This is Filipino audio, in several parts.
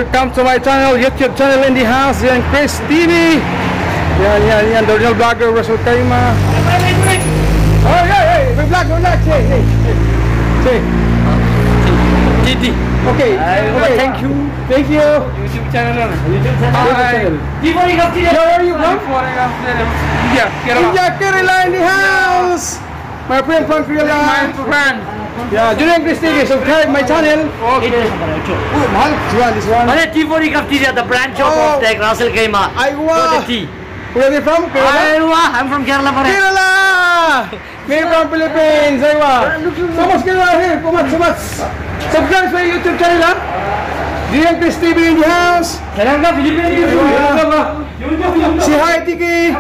welcome to my channel, YouTube channel in the house. Yan, Chris TV. Yan, the original vlogger, Russell Kaima. Oh, hey, may vlog, say. Didi. Okay, thank you. Thank you. YouTube channel. Hi. Where are you from? India, Kerala in the house. My friend from Kerala. My friend. Yeah, Julian Chris TV, subscribe my channel. Okay. This one. T40 Cafeteria, the branch of the Russell Kaima. Aywa. Tea. Where are you from? Aywa. I'm from Kerala. Kerala. Me from Philippines. Aywa. So much Kerala here. So much. Subscribe my YouTube channel. Ha? Julian Chris TV in the house. Say hi, Tiki.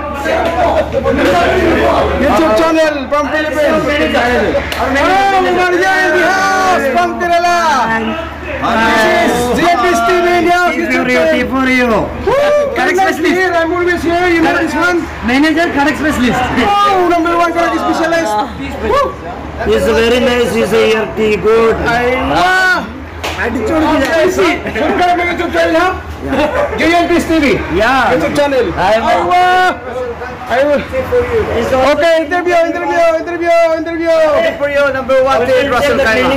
YouTube channel from Philippines. Oh, Maria in the house from Kerala. This is Julian Chris TV in the house. Tea for you. Correct specialist. Here, I'm always here. You know this one. Manager, correct specialist. Oh, number one correct specialist. He's very nice. He's a here tea good. Aywa. Subscribe my YouTube channel, ha? Julian Chris TV. Yeah. YouTube channel. Aywa. I will. Okay, interview. For you, number one, Russell Kaima.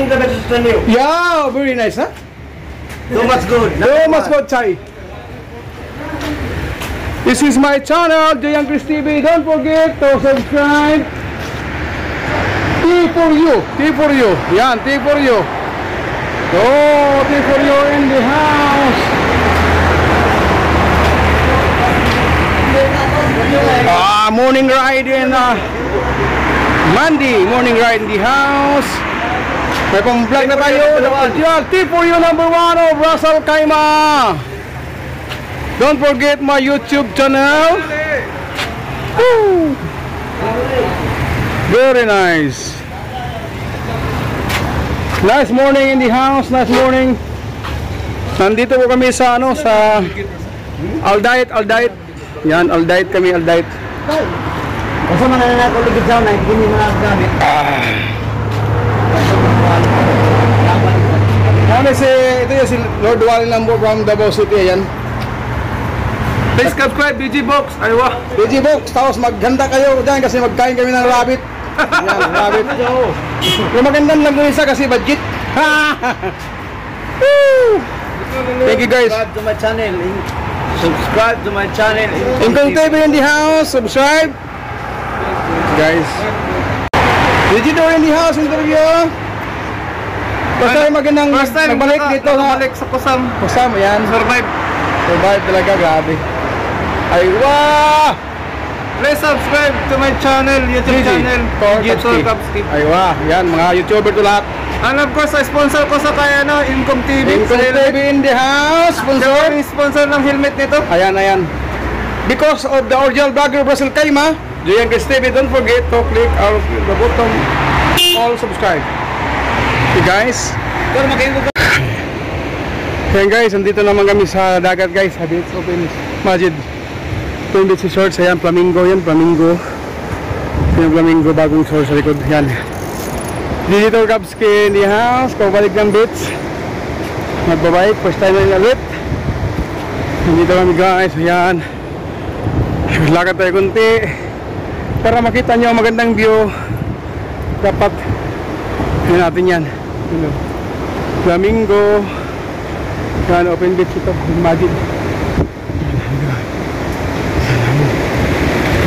Yeah, very nice, huh? Too much good. So much good, Chai. This is my channel, Julian Chris TV. Don't forget to subscribe. Tea for you. Yan, tea for you. Oh, tea for you in the house. Morning ride in Monday. Morning ride in the house. May pang-vlog na tayo. Yan, tea for you number one of Russell Kaima. Don't forget my YouTube channel. Woo. Very nice. Nice morning in the house. Nice morning. Nandito po kami sa sa Aldait. Yan, Aldait kami, Aldait. Kasi mananala ko ligid sa na hindi mo nagamit. Ito yung si Lord Wally Lambo from Davao City. Ayan. Please subscribe BG Box. Aywa. BG Box. Tapos maghanda kayo dyan kasi magkain kami ng rabbit. Yan, rabbit. Yung magandang lang isa kasi budget. Thank you guys. Subscribe to my channel. Subscribe to my channel. Income TV in the house. Subscribe. Guys. Digital in the house interview. First time magandang nagbalik dito sa Kusam. Kusam, yan. Survive Talaga, grabe. Aywa! Please subscribe to my channel, YouTube channel. YouTube Kapski. Aywa, yan, mga YouTuber to lahat. And of course, sponsor ko sa kaya Income TV. Income TV in the house. Sponsor ng helmet nito. Ayan. Because of the original vlogger Russell Kaima, Julian Chris TV, don't forget to click the button all subscribe. Okay guys. Ayan guys, andito naman kami sa dagat guys. It's open Majid. Open beach shorts. Ayan, flamingo yan, flamingo. Yung flamingo, bagong shorts sa likod. Yan. Digital Kapski in the house. Pabalik ng beach. Magbabike. First time na ulit. Andito kami guys. Ayan. Lakad tayo kunti. Para makita nyo ang magandang view. Dapat yun natin yan. Flamingo. Yan, open beach ito. Majid.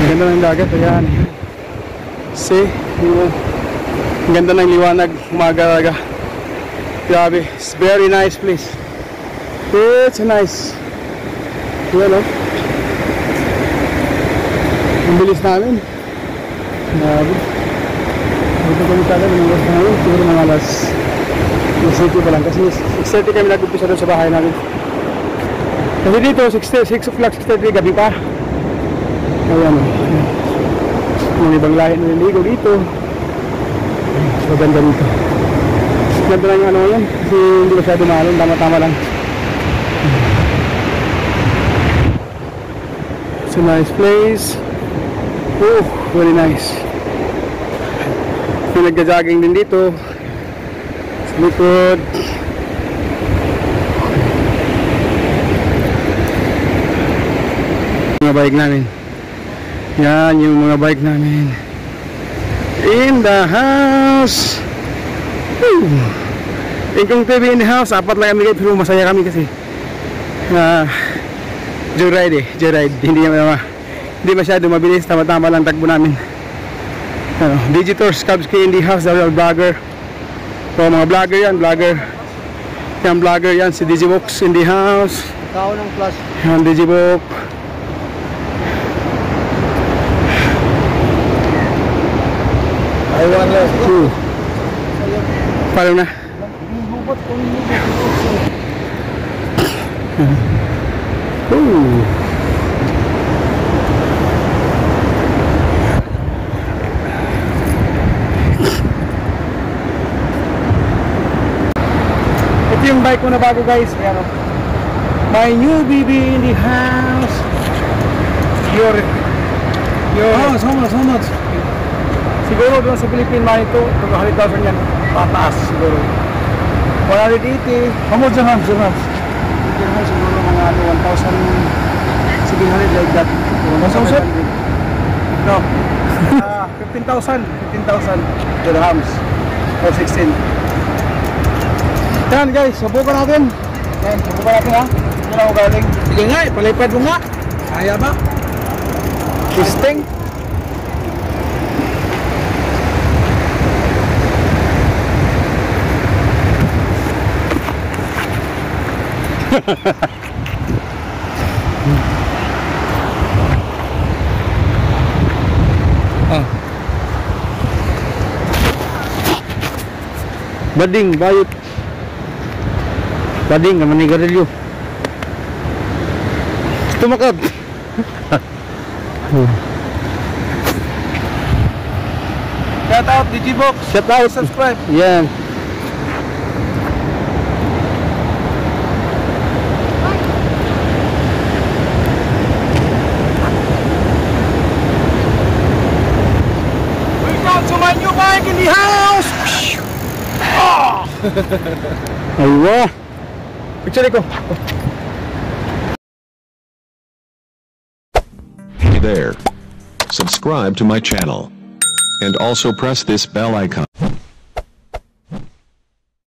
Ang ganda ng dagat. Ayan. See? Ang ganda ng liwanag. Umaga talaga. Grabe. It's very nice place. It's nice. Yan o. Ang bilis namin. Grabe. Dito kami kagad. Ang oras namin. Siguro mga alas 6:30 pa lang. Kasi 6:30 kami nag-umpisa doon sa bahay namin. Kasi dito 6 o'clock, 6:30 gabi pa. Ayan o. Yung ibang lahi na niligo dito. Maganda dito. Ganda lang yung ano yan. Kasi hindi masyado maalon. Tama-tama lang. It's a nice place. Oh, very nice. May nagja-jogging din dito. Sa likod. Mga bike namin. Yan yung mga bike namin. In the house. Woo. Ingkong TV in the house. Apat lang kami, pero masaya kami kasi joyride. Hindi masyado mabilis. Tama-tama lang takbo namin. Digitors, Kabski in the house. The vlogger. So mga vlogger yan, Yan vlogger yan, si Digibox in the house. Tao ng plus. Yan Digibox. I want less. Paano na? Ito yung bike ko na bago guys. Ayan, oh. My new BB in the house. Oh, so much. Siguro doon sa Philippine money to, 200,000 yan. Pataas siguro. 180. How much a month? Siguro mga 1,700 like that. 1,000? No. 15,000 dirhams. Or 16. Yan guys, subukan natin. Yan, subukan natin ha. Saan ako galing? Sige nga, palipad mo nga. Kaya ba? Testing. Bading, bayot. Bading, naman ni Garilyo. Tumakad. Shout out, Digibox. Shout out. Subscribe. Yan. Welcome to my new bike in the house. Aywa. Picture ko. Hey there. Subscribe to my channel. And also press this bell icon.